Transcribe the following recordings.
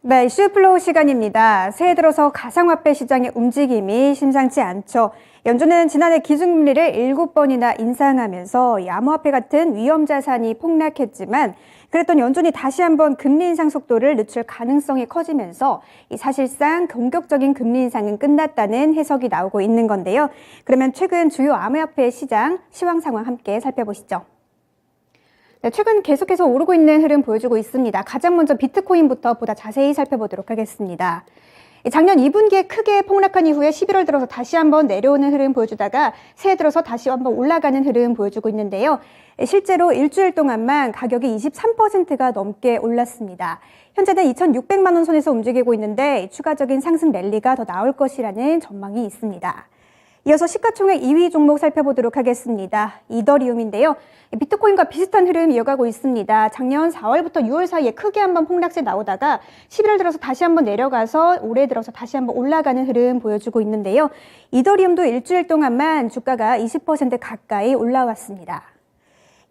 네, 이슈 플로우 시간입니다. 새해 들어서 가상화폐 시장의 움직임이 심상치 않죠. 연준은 지난해 기준금리를 7번이나 인상하면서 이 암호화폐 같은 위험자산이 폭락했지만 그랬던 연준이 다시 한번 금리 인상 속도를 늦출 가능성이 커지면서 사실상 공격적인 금리 인상은 끝났다는 해석이 나오고 있는 건데요. 그러면 최근 주요 암호화폐 시장 시황 상황 함께 살펴보시죠. 네, 최근 계속해서 오르고 있는 흐름 보여주고 있습니다. 가장 먼저 비트코인부터 보다 자세히 살펴보도록 하겠습니다. 작년 2분기에 크게 폭락한 이후에 11월 들어서 다시 한번 내려오는 흐름 보여주다가 새해 들어서 다시 한번 올라가는 흐름 보여주고 있는데요. 실제로 일주일 동안만 가격이 23%가 넘게 올랐습니다. 현재는 2,600만 원 선에서 움직이고 있는데 추가적인 상승 랠리가 더 나올 것이라는 전망이 있습니다. 이어서 시가총액 2위 종목 살펴보도록 하겠습니다. 이더리움인데요. 비트코인과 비슷한 흐름 이어가고 있습니다. 작년 4월부터 6월 사이에 크게 한번 폭락세 나오다가 11월 들어서 다시 한번 내려가서 올해 들어서 다시 한번 올라가는 흐름 보여주고 있는데요. 이더리움도 일주일 동안만 주가가 20% 가까이 올라왔습니다.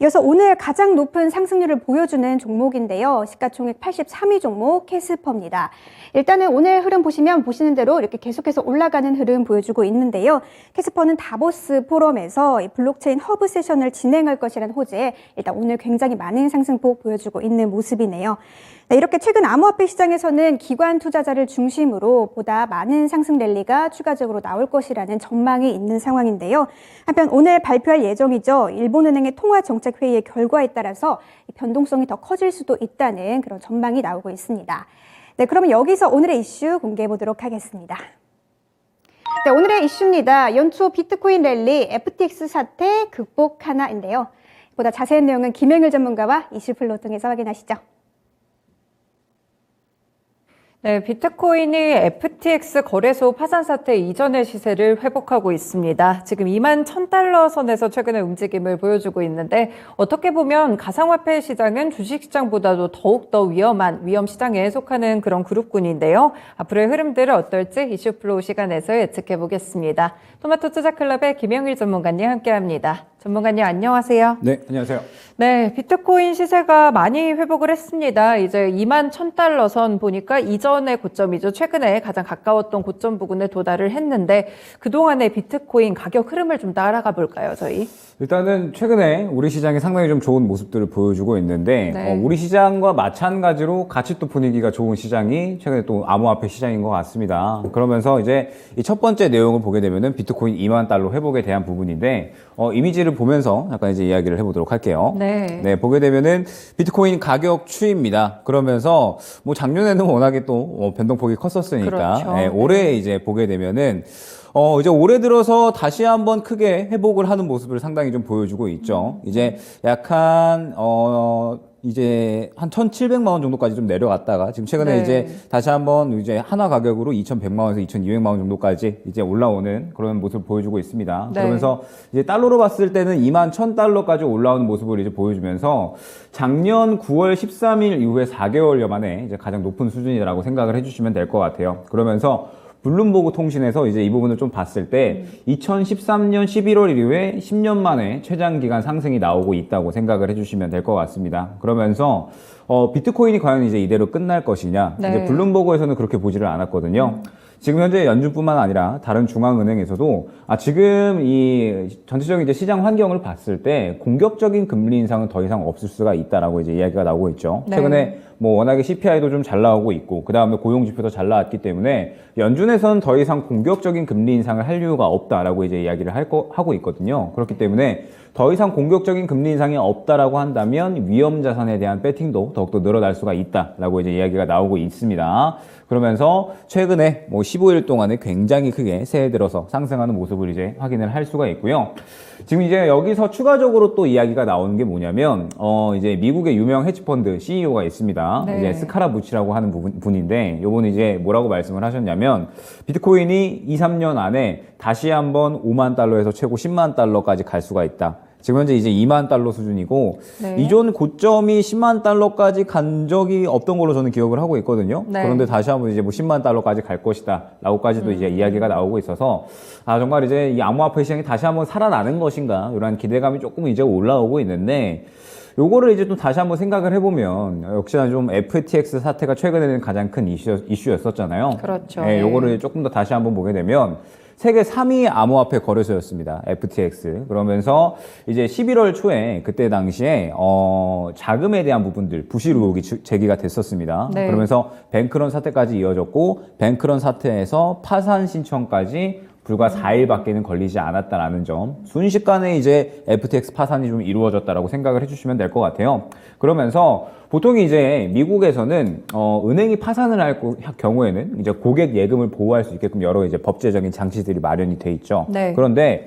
이어서 오늘 가장 높은 상승률을 보여주는 종목인데요. 시가총액 83위 종목 캐스퍼입니다. 일단은 오늘 흐름 보시는 대로 이렇게 계속해서 올라가는 흐름 보여주고 있는데요. 캐스퍼는 다보스 포럼에서 블록체인 허브 세션을 진행할 것이라는 호재에 일단 오늘 굉장히 많은 상승폭 보여주고 있는 모습이네요. 네, 이렇게 최근 암호화폐 시장에서는 기관 투자자를 중심으로 보다 많은 상승 랠리가 추가적으로 나올 것이라는 전망이 있는 상황인데요. 한편 오늘 발표할 예정이죠. 일본은행의 통화정책회의의 결과에 따라서 변동성이 더 커질 수도 있다는 그런 전망이 나오고 있습니다. 네, 그러면 여기서 오늘의 이슈 공개해 보도록 하겠습니다. 네, 오늘의 이슈입니다. 연초 비트코인 랠리 FTX 사태 극복하나인데요. 보다 자세한 내용은 김영일 전문가와 이슈플로우 통해서 확인하시죠. 네, 비트코인이 FTX 거래소 파산 사태 이전의 시세를 회복하고 있습니다. 지금 21,000달러 선에서 최근에 움직임을 보여주고 있는데 어떻게 보면 가상화폐 시장은 주식시장보다도 더욱더 위험한 위험 시장에 속하는 그런 그룹군인데요. 앞으로의 흐름들은 어떨지 이슈플로우 시간에서 예측해 보겠습니다. 토마토 투자클럽의 김영일 전문가님 함께합니다. 전문가님 안녕하세요. 네, 안녕하세요. 네, 비트코인 시세가 많이 회복을 했습니다. 이제 21,000달러 선 보니까 이전의 고점이죠. 최근에 가장 가까웠던 고점 부근에 도달을 했는데 그동안의 비트코인 가격 흐름을 좀 따라가 볼까요, 저희? 일단은 최근에 우리 시장이 상당히 좀 좋은 모습들을 보여주고 있는데 네. 우리 시장과 마찬가지로 같이 또 분위기가 좋은 시장이 최근에 또 암호화폐 시장인 것 같습니다. 그러면서 이제 이 첫 번째 내용을 보게 되면은 비트코인 2만 달러 회복에 대한 부분인데 이미지를 보면서 약간 이제 이야기를 해보도록 할게요. 네. 보게 되면은 비트코인 가격 추이입니다. 그러면서 뭐 작년에는 워낙에 또 변동폭이 컸었으니까 그렇죠. 올해 이제 보게 되면은 이제 올해 들어서 다시 한번 크게 회복을 하는 모습을 상당히 좀 보여주고 있죠. 이제 약간, 이제 한 1,700만 원 정도까지 좀 내려갔다가 지금 최근에 네. 이제 다시 한번 이제 한화 가격으로 2,100만 원에서 2,200만 원 정도까지 이제 올라오는 그런 모습을 보여주고 있습니다. 네. 그러면서 이제 달러로 봤을 때는 21,000달러까지 올라오는 모습을 이제 보여주면서 작년 9월 13일 이후에 4개월여 만에 이제 가장 높은 수준이라고 생각을 해주시면 될 것 같아요. 그러면서 블룸버그 통신에서 이제 이 부분을 좀 봤을 때 2013년 11월 이후에 10년 만에 최장 기간 상승이 나오고 있다고 생각을 해주시면 될 것 같습니다. 그러면서 비트코인이 과연 이제 이대로 끝날 것이냐? 네. 이제 블룸버그에서는 그렇게 보지를 않았거든요. 지금 현재 연준뿐만 아니라 다른 중앙은행에서도 지금 이 전체적인 이제 시장 환경을 봤을 때 공격적인 금리 인상은 더 이상 없을 수가 있다라고 이제 이야기가 나오고 있죠. 네. 최근에 뭐 워낙에 CPI도 좀 잘 나오고 있고 그 다음에 고용 지표도 잘 나왔기 때문에 연준에서는 더 이상 공격적인 금리 인상을 할 이유가 없다라고 이제 이야기를 하고 있거든요. 그렇기 때문에 더 이상 공격적인 금리 인상이 없다라고 한다면 위험 자산에 대한 배팅도 더욱더 늘어날 수가 있다라고 이제 이야기가 나오고 있습니다. 그러면서 최근에 뭐 15일 동안에 굉장히 크게 새해 들어서 상승하는 모습을 이제 확인을 할 수가 있고요. 지금 이제 여기서 추가적으로 또 이야기가 나오는 게 뭐냐면 이제 미국의 유명 헤지펀드 CEO가 있습니다. 네. 이제 스카라무치라고 하는 분인데 요번 이제 뭐라고 말씀을 하셨냐면 비트코인이 2, 3년 안에 다시 한번 5만 달러에서 최고 10만 달러까지 갈 수가 있다. 지금 현재 이제 2만 달러 수준이고 네. 이전 고점이 10만 달러까지 간 적이 없던 걸로 저는 기억을 하고 있거든요. 네. 그런데 다시 한번 이제 뭐 10만 달러까지 갈 것이다라고까지도 이제 이야기가 나오고 있어서 정말 이제 이 암호화폐 시장이 다시 한번 살아나는 것인가 이런 기대감이 조금 이제 올라오고 있는데 요거를 이제 또 다시 한번 생각을 해보면 역시나 좀 FTX 사태가 최근에는 가장 큰 이슈였었잖아요. 그렇죠. 네, 요거를 조금 더 다시 한번 보게 되면 세계 3위 암호화폐 거래소였습니다. FTX. 그러면서 이제 11월 초에 그때 당시에 자금에 대한 부분들 부실 의혹이 제기가 됐었습니다. 네. 그러면서 뱅크런 사태까지 이어졌고 뱅크런 사태에서 파산 신청까지 불과 4일밖에는 걸리지 않았다라는 점. 순식간에 이제 FTX 파산이 좀 이루어졌다라고 생각을 해주시면 될 것 같아요. 그러면서 보통 이제 미국에서는 은행이 파산을 할 경우에는 이제 고객 예금을 보호할 수 있게끔 여러 이제 법제적인 장치들이 마련이 돼 있죠. 네. 그런데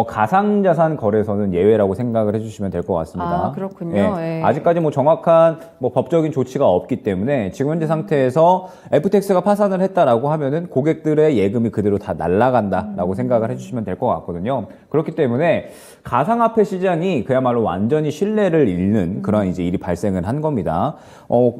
가상자산 거래소는 예외라고 생각을 해주시면 될 것 같습니다. 아, 그렇군요. 예. 예. 아직까지 뭐 정확한 뭐 법적인 조치가 없기 때문에 지금 현재 상태에서 FTX가 파산을 했다라고 하면은 고객들의 예금이 그대로 다 날아간다라고 생각을 해주시면 될 것 같거든요. 그렇기 때문에 가상화폐 시장이 그야말로 완전히 신뢰를 잃는 그런 이제 일이 발생을 한 겁니다.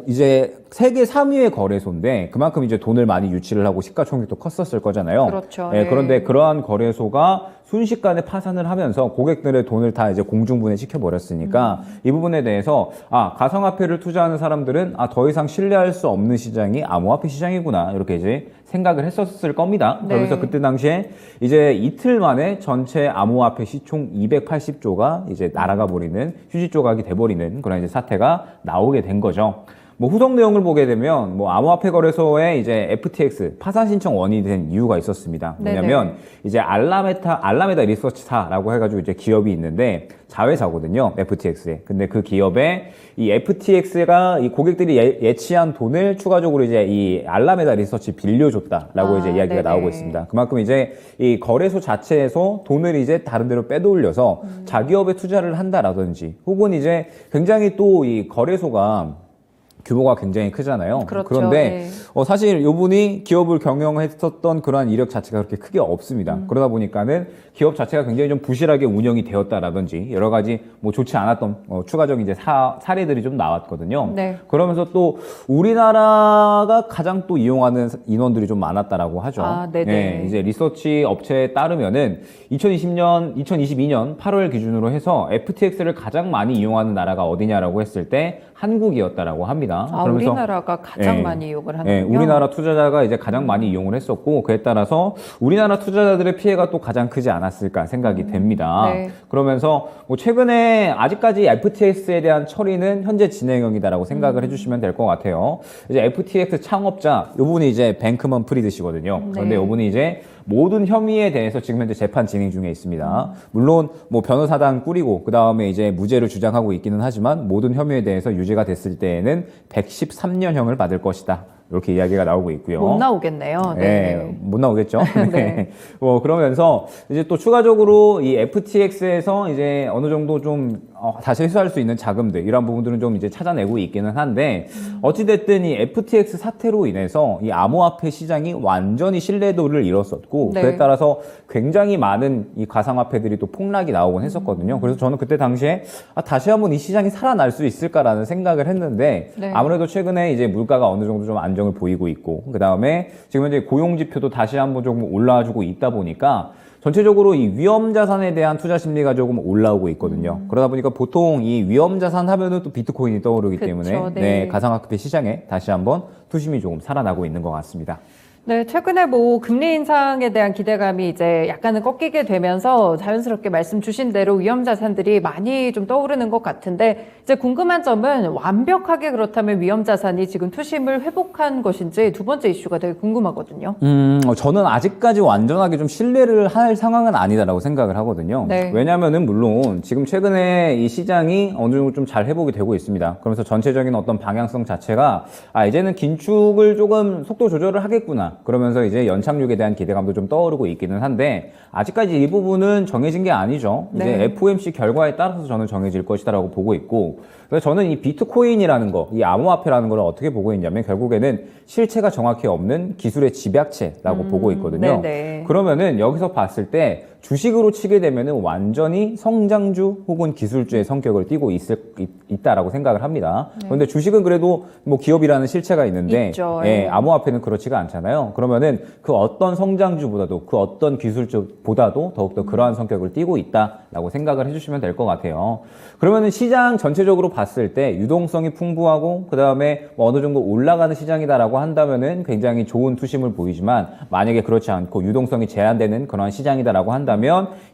이제 세계 3위의 거래소인데 그만큼 이제 돈을 많이 유치를 하고 시가총액도 컸었을 거잖아요. 그렇죠. 예, 네. 그런데 그러한 거래소가 순식간에 파산을 하면서 고객들의 돈을 다 이제 공중분해 시켜버렸으니까 이 부분에 대해서 가상화폐를 투자하는 사람들은 더 이상 신뢰할 수 없는 시장이 암호화폐 시장이구나 이렇게 이제 생각을 했었을 겁니다. 네. 그러면서 그때 당시에 이제 이틀 만에 전체 암호화폐 시총 280조가 이제 날아가 버리는 휴지 조각이 돼버리는 그런 이제 사태가 나오게 된 거죠. 뭐 후속 내용을 보게 되면 뭐 암호화폐 거래소에 이제 FTX 파산 신청 원인이 된 이유가 있었습니다. 뭐냐면 네네. 이제 알라메다 리서치사라고 해가지고 이제 기업이 있는데 자회사거든요. FTX에. 근데 그 기업에 이 FTX가 이 고객들이 예치한 돈을 추가적으로 이제 이 알라메다 리서치 빌려줬다라고 이제 이야기가 네네. 나오고 있습니다. 그만큼 이제 이 거래소 자체에서 돈을 이제 다른 데로 빼돌려서 자기업에 투자를 한다라든지 혹은 이제 굉장히 또 이 거래소가 규모가 굉장히 크잖아요. 그렇죠. 그런데 네. 사실 이분이 기업을 경영했었던 그러한 이력 자체가 그렇게 크게 없습니다. 그러다 보니까는 기업 자체가 굉장히 좀 부실하게 운영이 되었다라든지 여러 가지 뭐 좋지 않았던 추가적인 이제 사례들이 좀 나왔거든요. 네. 그러면서 또 우리나라가 가장 또 이용하는 인원들이 좀 많았다라고 하죠. 네네. 이제 리서치 업체에 따르면은 2022년 8월 기준으로 해서 FTX를 가장 많이 이용하는 나라가 어디냐라고 했을 때 한국이었다라고 합니다. 그러면서 우리나라가 가장 예. 많이 이용을 하는군요. 예, 우리나라 투자자가 이제 가장 많이 이용을 했었고 그에 따라서 우리나라 투자자들의 피해가 또 가장 크지 않았을까 생각이 됩니다. 네. 그러면서 뭐 최근에 아직까지 FTX에 대한 처리는 현재 진행형이다라고 생각을 해주시면 될 것 같아요. 이제 FTX 창업자 이분이 이제 뱅크먼 프리드시거든요. 그런데 네. 이분이 이제 모든 혐의에 대해서 지금 현재 재판 진행 중에 있습니다. 물론 뭐 변호사단 꾸리고 그 다음에 이제 무죄를 주장하고 있기는 하지만 모든 혐의에 대해서 유죄가 됐을 때에는 113년형을 받을 것이다. 이렇게 이야기가 나오고 있고요. 못 나오겠네요. 네, 못 나오겠죠. 네. 네. 그러면서 이제 또 추가적으로 이 FTX에서 이제 어느 정도 좀 다시 회수할 수 있는 자금들 이런 부분들은 좀 이제 찾아내고 있기는 한데 어찌됐든 이 FTX 사태로 인해서 이 암호화폐 시장이 완전히 신뢰도를 잃었었고 네. 그에 따라서 굉장히 많은 이 가상화폐들이 또 폭락이 나오곤 했었거든요. 그래서 저는 그때 당시에 다시 한번 이 시장이 살아날 수 있을까라는 생각을 했는데 네. 아무래도 최근에 이제 물가가 어느 정도 좀 안정을 보이고 있고 그 다음에 지금 현재 고용 지표도 다시 한번 조금 올라와주고 있다 보니까 전체적으로 이 위험 자산에 대한 투자 심리가 조금 올라오고 있거든요. 그러다 보니까 보통 이 위험 자산 하면은 또 비트코인이 떠오르기 그쵸, 때문에 네. 가상화폐 시장에 다시 한번 투심이 조금 살아나고 있는 것 같습니다. 네, 최근에 뭐 금리 인상에 대한 기대감이 이제 약간은 꺾이게 되면서 자연스럽게 말씀 주신 대로 위험 자산들이 많이 좀 떠오르는 것 같은데 이제 궁금한 점은 완벽하게 그렇다면 위험 자산이 지금 투심을 회복한 것인지 두 번째 이슈가 되게 궁금하거든요. 저는 아직까지 완전하게 좀 신뢰를 할 상황은 아니다라고 생각을 하거든요. 네. 왜냐면은 물론 지금 최근에 이 시장이 어느 정도 좀 잘 회복이 되고 있습니다. 그러면서 전체적인 어떤 방향성 자체가 이제는 긴축을 조금 속도 조절을 하겠구나. 그러면서 이제 연착륙에 대한 기대감도 좀 떠오르고 있기는 한데 아직까지 이 부분은 정해진 게 아니죠. 이제 네. FOMC 결과에 따라서 저는 정해질 것이다라고 보고 있고 그래서 저는 이 비트코인이라는 거, 이 암호화폐라는 걸 어떻게 보고 있냐면 결국에는 실체가 정확히 없는 기술의 집약체라고 보고 있거든요. 네네. 그러면은 여기서 봤을 때 주식으로 치게 되면은 완전히 성장주 혹은 기술주의 성격을 띠고 있다라고 생각을 합니다. 그런데 주식은 그래도 뭐 기업이라는 실체가 있는데 있죠. 예, 암호화폐는 그렇지가 않잖아요. 그러면은 그 어떤 성장주보다도 그 어떤 기술주보다도 더욱더 그러한 성격을 띠고 있다라고 생각을 해주시면 될 것 같아요. 그러면은 시장 전체적으로 봤을 때 유동성이 풍부하고 그 다음에 뭐 어느 정도 올라가는 시장이다라고 한다면은 굉장히 좋은 투심을 보이지만 만약에 그렇지 않고 유동성이 제한되는 그런 시장이다라고 한다면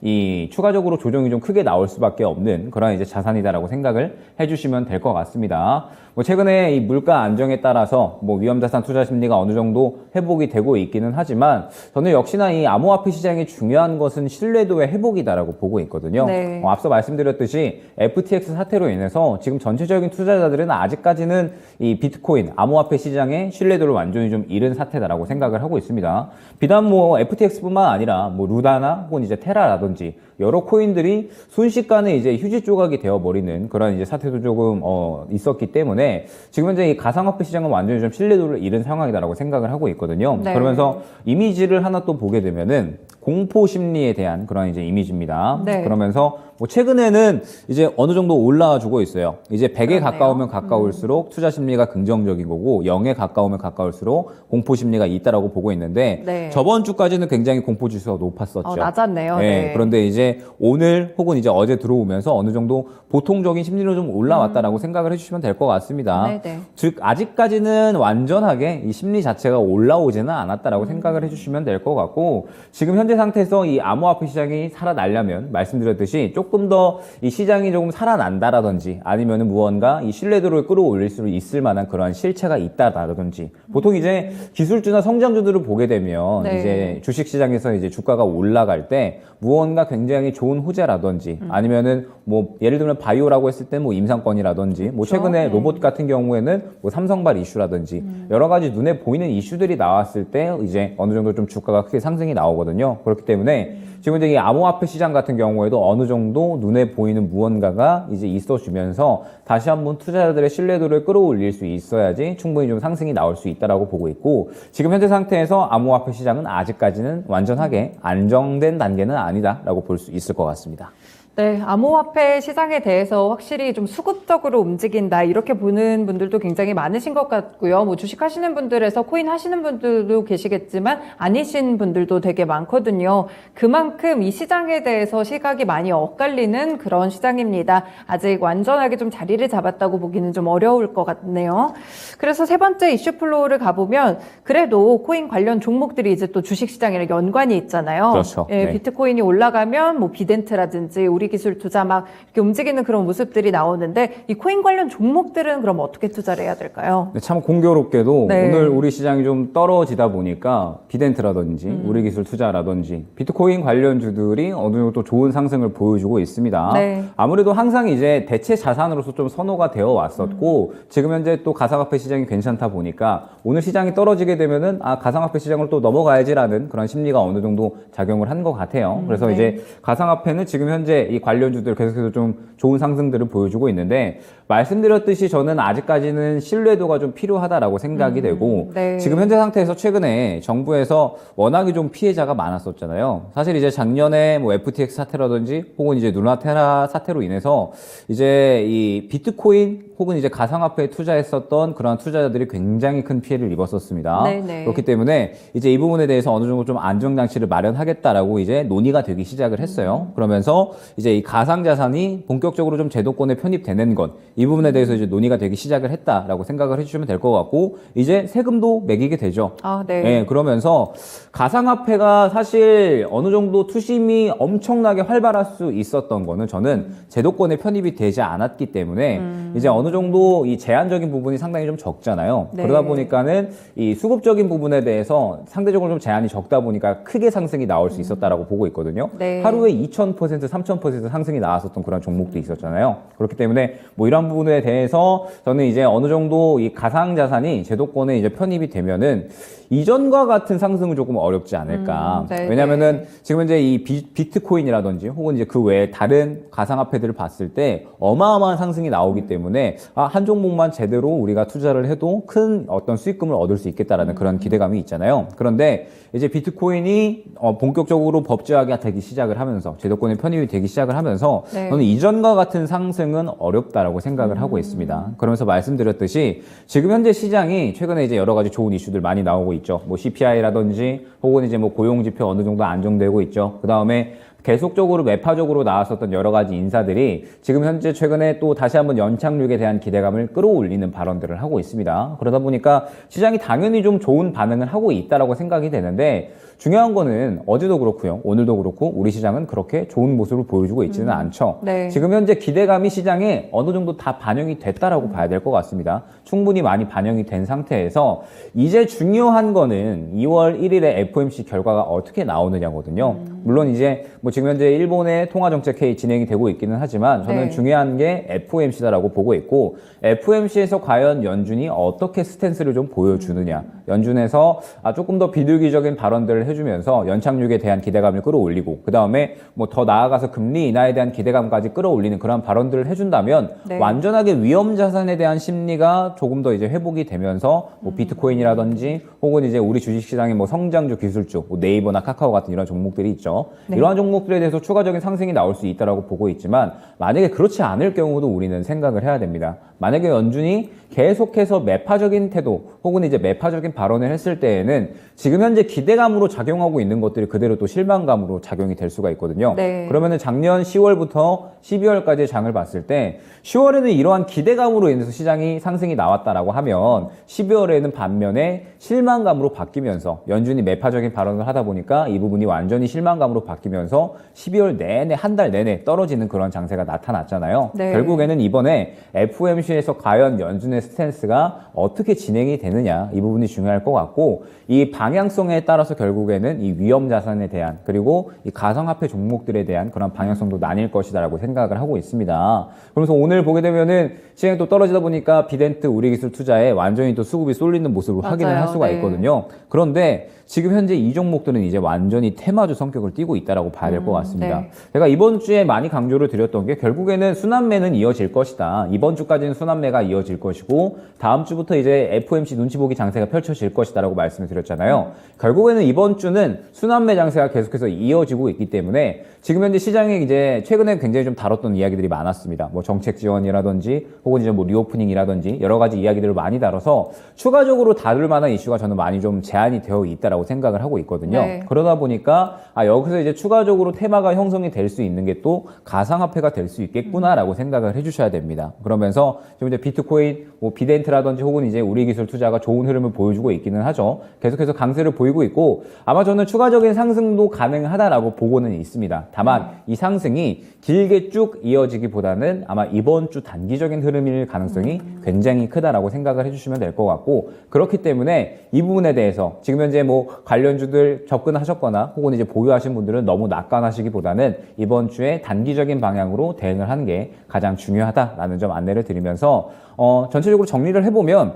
이 추가적으로 조정이 좀 크게 나올 수밖에 없는 그런 이제 자산이다라고 생각을 해주시면 될 것 같습니다. 뭐 최근에 이 물가 안정에 따라서 뭐 위험자산 투자 심리가 어느 정도 회복이 되고 있기는 하지만 저는 역시나 이 암호화폐 시장이 중요한 것은 신뢰도의 회복이다라고 보고 있거든요. 네. 앞서 말씀드렸듯이 FTX 사태로 인해서 지금 전체적인 투자자들은 아직까지는 이 비트코인 암호화폐 시장의 신뢰도를 완전히 좀 잃은 사태다라고 생각을 하고 있습니다. 비단 뭐 FTX뿐만 아니라 뭐 루다나 혹은 이제 테라라든지 여러 코인들이 순식간에 이제 휴지 조각이 되어버리는 그런 이제 사태도 조금 있었기 때문에 지금 현재 이 가상화폐 시장은 완전히 좀 신뢰도를 잃은 상황이다라고 생각을 하고 있거든요. 네. 그러면서 이미지를 하나 또 보게 되면은 공포 심리에 대한 그런 이제 이미지입니다. 네. 그러면서 뭐 최근에는 이제 어느 정도 올라와 주고 있어요. 이제 100에 그렇네요. 가까우면 가까울수록 투자 심리가 긍정적인 거고 0에 가까우면 가까울수록 공포 심리가 있다라고 보고 있는데 네. 저번 주까지는 굉장히 공포 지수가 높았었죠. 낮았네요. 네, 네. 그런데 이제 오늘 혹은 이제 어제 들어오면서 어느 정도 보통적인 심리로 좀 올라왔다라고 생각을 해주시면 될 것 같습니다. 네네. 즉 아직까지는 완전하게 이 심리 자체가 올라오지는 않았다라고 생각을 해주시면 될 것 같고 지금 현재 상태에서 이 암호화폐 시장이 살아나려면 말씀드렸듯이 조금 더 이 시장이 조금 살아난다라든지 아니면은 무언가 이 신뢰도를 끌어올릴 수 있을 만한 그러한 실체가 있다라든지 보통 이제 기술주나 성장주들을 보게 되면 네. 이제 주식 시장에서 이제 주가가 올라갈 때 무언가 굉장히 좋은 호재라든지 아니면은 뭐 예를 들면 바이오라고 했을 때 뭐 임상권이라든지 뭐 최근에 네. 로봇 같은 경우에는 뭐 삼성발 이슈라든지 여러 가지 눈에 보이는 이슈들이 나왔을 때 이제 어느 정도 좀 주가가 크게 상승이 나오거든요. 그렇기 때문에 지금 이제 이 암호화폐 시장 같은 경우에도 어느 정도 눈에 보이는 무언가가 이제 있어주면서 다시 한번 투자자들의 신뢰도를 끌어올릴 수 있어야지 충분히 좀 상승이 나올 수 있다라고 보고 있고 지금 현재 상태에서 암호화폐 시장은 아직까지는 완전하게 안정된 단계는 아니다라고 볼 수 있을 것 같습니다. 네, 암호화폐 시장에 대해서 확실히 좀 수급적으로 움직인다 이렇게 보는 분들도 굉장히 많으신 것 같고요. 뭐 주식 하시는 분들에서 코인 하시는 분들도 계시겠지만 아니신 분들도 되게 많거든요. 그만큼 이 시장에 대해서 시각이 많이 엇갈리는 그런 시장입니다. 아직 완전하게 좀 자리를 잡았다고 보기는 좀 어려울 것 같네요. 그래서 세 번째 이슈 플로우를 가보면 그래도 코인 관련 종목들이 이제 또 주식 시장이랑 연관이 있잖아요. 그렇죠. 예, 네. 비트코인이 올라가면 뭐 비덴트라든지 우리 기술 투자 막 이렇게 움직이는 그런 모습들이 나오는데 이 코인 관련 종목들은 그럼 어떻게 투자를 해야 될까요? 근데 참 공교롭게도 네. 오늘 우리 시장이 좀 떨어지다 보니까 비덴트라든지 우리기술 투자라든지 비트코인 관련주들이 어느 정도 좋은 상승을 보여주고 있습니다. 네. 아무래도 항상 이제 대체 자산으로서 좀 선호가 되어 왔었고 지금 현재 또 가상화폐 시장이 괜찮다 보니까 오늘 시장이 떨어지게 되면은 아 가상화폐 시장으로 또 넘어가야지라는 그런 심리가 어느 정도 작용을 한 것 같아요. 그래서 네. 이제 가상화폐는 지금 현재 이 관련주들 계속해서 좀 좋은 상승들을 보여주고 있는데 말씀드렸듯이 저는 아직까지는 신뢰도가 좀 필요하다라고 생각이 되고 네. 지금 현재 상태에서 최근에 정부에서 워낙에 좀 피해자가 많았었잖아요. 사실 이제 작년에 뭐 FTX 사태라든지 혹은 이제 누나테라 사태로 인해서 이제 이 비트코인 혹은 이제 가상화폐에 투자했었던 그런 투자자들이 굉장히 큰 피해를 입었었습니다. 네네. 그렇기 때문에 이제 이 부분에 대해서 어느 정도 좀 안정장치를 마련하겠다라고 이제 논의가 되기 시작을 했어요. 그러면서 이제 이 가상자산이 본격적으로 좀 제도권에 편입되는 것, 이 부분에 대해서 이제 논의가 되기 시작을 했다라고 생각을 해주시면 될 것 같고, 이제 세금도 매기게 되죠. 아, 네. 예, 그러면서 가상화폐가 사실 어느 정도 투심이 엄청나게 활발할 수 있었던 거는 저는 제도권에 편입이 되지 않았기 때문에 이제 어느 정도 이 제한적인 부분이 상당히 좀 적잖아요. 네. 그러다 보니까는 이 수급적인 부분에 대해서 상대적으로 좀 제한이 적다 보니까 크게 상승이 나올 수 있었다라고 보고 있거든요. 네. 하루에 2000%, 3000% 8% 상승이 나왔었던 그런 종목도 있었잖아요. 그렇기 때문에 뭐 이런 부분에 대해서 저는 이제 어느 정도 이 가상 자산이 제도권에 이제 편입이 되면은 이전과 같은 상승은 조금 어렵지 않을까. 네, 왜냐면은 지금 이제 이 비트코인이라든지 혹은 이제 그 외에 다른 가상화폐들을 봤을 때 어마어마한 상승이 나오기 때문에 한 종목만 제대로 우리가 투자를 해도 큰 어떤 수익금을 얻을 수 있겠다라는 그런 기대감이 있잖아요. 그런데 이제 비트코인이 본격적으로 법제화가 되기 시작을 하면서 제도권에 편입이 되기 시작을 하면서 네. 저는 이전과 같은 상승은 어렵다라고 생각을 하고 있습니다. 그러면서 말씀드렸듯이 지금 현재 시장이 최근에 이제 여러 가지 좋은 이슈들 많이 나오고 있죠. 뭐 CPI라든지 혹은 이제 뭐 고용 지표 어느 정도 안정되고 있죠. 그 다음에 계속적으로 매파적으로 나왔었던 여러 가지 인사들이 지금 현재 최근에 또 다시 한번 연착륙에 대한 기대감을 끌어올리는 발언들을 하고 있습니다. 그러다 보니까 시장이 당연히 좀 좋은 반응을 하고 있다라고 생각이 되는데 중요한 거는 어제도 그렇고요. 오늘도 그렇고 우리 시장은 그렇게 좋은 모습을 보여주고 있지는 않죠. 네. 지금 현재 기대감이 시장에 어느 정도 다 반영이 됐다라고 봐야 될 것 같습니다. 충분히 많이 반영이 된 상태에서 이제 중요한 거는 2월 1일에 FOMC 결과가 어떻게 나오느냐거든요. 물론 이제 뭐 지금 현재 일본의 통화정책 회의 진행이 되고 있기는 하지만 저는 네. 중요한 게 FOMC다라고 보고 있고 FOMC에서 과연 연준이 어떻게 스탠스를 좀 보여주느냐. 연준에서 조금 더 비둘기적인 발언들을 해주면서 연착륙에 대한 기대감을 끌어올리고 그 다음에 뭐 더 나아가서 금리 인하에 대한 기대감까지 끌어올리는 그런 발언들을 해준다면 네. 완전하게 위험 자산에 대한 심리가 조금 더 이제 회복이 되면서 뭐 비트코인이라든지 혹은 이제 우리 주식시장의 뭐 성장주 기술주, 뭐 네이버나 카카오 같은 이런 종목들이 있죠. 네. 이러한 종목들에 대해서 추가적인 상승이 나올 수 있다라고 보고 있지만 만약에 그렇지 않을 경우도 우리는 생각을 해야 됩니다. 만약에 연준이 계속해서 매파적인 태도 혹은 이제 매파적인 발언을 했을 때에는 지금 현재 기대감으로 작용하고 있는 것들이 그대로 또 실망감으로 작용이 될 수가 있거든요. 네. 그러면은 작년 10월부터 12월까지의 장을 봤을 때 10월에는 이러한 기대감으로 인해서 시장이 상승이 나왔다라고 하면 12월에는 반면에 실망감으로 바뀌면서 연준이 매파적인 발언을 하다 보니까 이 부분이 완전히 실망감으로 바뀌면서 12월 내내 한 달 내내 떨어지는 그런 장세가 나타났잖아요. 네. 결국에는 이번에 FOMC에서 과연 연준의 스탠스가 어떻게 진행이 되느냐 이 부분이 중요할 것 같고 이 방향성에 따라서 결국에는 이 위험 자산에 대한 그리고 이 가상화폐 종목들에 대한 그런 방향성도 나뉠 것이다라고 생각을 하고 있습니다. 그래서 오늘 보게 되면은 시장이 또 떨어지다 보니까 비덴트 우리기술 투자에 완전히 또 수급이 쏠리는 모습을 맞아요. 확인을 할 수가 네. 있거든요. 그런데 지금 현재 이 종목들은 이제 완전히 테마주 성격을 띠고 있다라고 봐야 될 것 같습니다. 네. 제가 이번 주에 많이 강조를 드렸던 게 결국에는 순환매는 이어질 것이다. 이번 주까지는 순환매가 이어질 것이고 다음 주부터 이제 FOMC 눈치 보기 장세가 펼쳐질 것이다라고 말씀을 드렸잖아요. 결국에는 이번 주는 순환매 장세가 계속해서 이어지고 있기 때문에 지금 현재 시장에 이제 최근에 굉장히 좀 다뤘던 이야기들이 많았습니다. 뭐 정책 지원이라든지 혹은 이제 뭐 리오프닝이라든지 여러 가지 이야기들을 많이 다뤄서 추가적으로 다룰 만한 이슈가 저는 많이 좀 제한이 되어 있다라고 생각을 하고 있거든요. 네. 그러다 보니까 여기서 이제 추가적으로 테마가 형성이 될 수 있는 게 또 가상화폐가 될 수 있겠구나라고 생각을 해주셔야 됩니다. 그러면서 지금 이제 비트코인, 뭐 비덴트라든지 혹은 이제 우리 기술 투자가 좋은 흐름을 보여주고 있기는 하죠. 계속해서 강세를 보이고 있고 아마 저는 추가적인 상승도 가능하다라고 보고는 있습니다. 다만 이 상승이 길게 쭉 이어지기보다는 아마 이번 주 단기적인 흐름일 가능성이 굉장히 크다라고 생각을 해주시면 될 것 같고 그렇기 때문에 이 부분에 대해서 지금 현재 뭐 관련주들 접근하셨거나 혹은 이제 보유하신 분들은 너무 낙관하시기보다는 이번 주에 단기적인 방향으로 대응을 하는 게 가장 중요하다라는 점 안내를 드리면서 전체적으로 정리를 해보면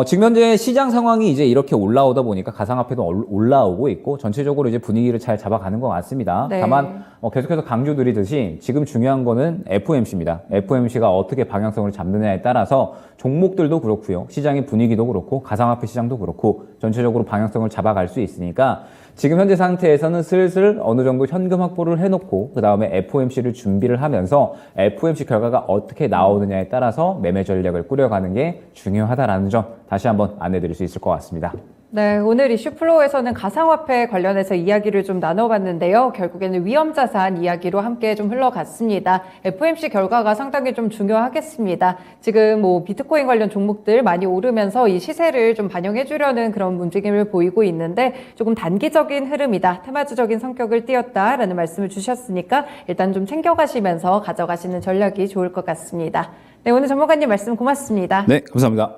지금 현재 시장 상황이 이제 이렇게 올라오다 보니까 가상화폐도 올라오고 있고 전체적으로 이제 분위기를 잘 잡아가는 것 같습니다. 네. 다만 계속해서 강조드리듯이 지금 중요한 거는 FOMC입니다. FOMC가 어떻게 방향성을 잡느냐에 따라서 종목들도 그렇고요. 시장의 분위기도 그렇고 가상화폐 시장도 그렇고 전체적으로 방향성을 잡아갈 수 있으니까 지금 현재 상태에서는 슬슬 어느 정도 현금 확보를 해놓고 그 다음에 FOMC를 준비를 하면서 FOMC 결과가 어떻게 나오느냐에 따라서 매매 전략을 꾸려가는 게 중요하다라는 점 다시 한번 안내드릴 수 있을 것 같습니다. 네, 오늘 이슈 플로우에서는 가상화폐 관련해서 이야기를 좀 나눠봤는데요. 결국에는 위험자산 이야기로 함께 좀 흘러갔습니다. FOMC 결과가 상당히 좀 중요하겠습니다. 지금 뭐 비트코인 관련 종목들 많이 오르면서 이 시세를 좀 반영해주려는 그런 움직임을 보이고 있는데 조금 단기적인 흐름이다. 테마주적인 성격을 띄었다라는 말씀을 주셨으니까 일단 좀 챙겨가시면서 가져가시는 전략이 좋을 것 같습니다. 네, 오늘 전문가님 말씀 고맙습니다. 네, 감사합니다.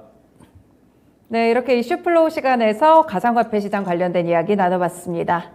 네, 이렇게 이슈 플로우 시간에서 가상화폐 시장 관련된 이야기 나눠봤습니다.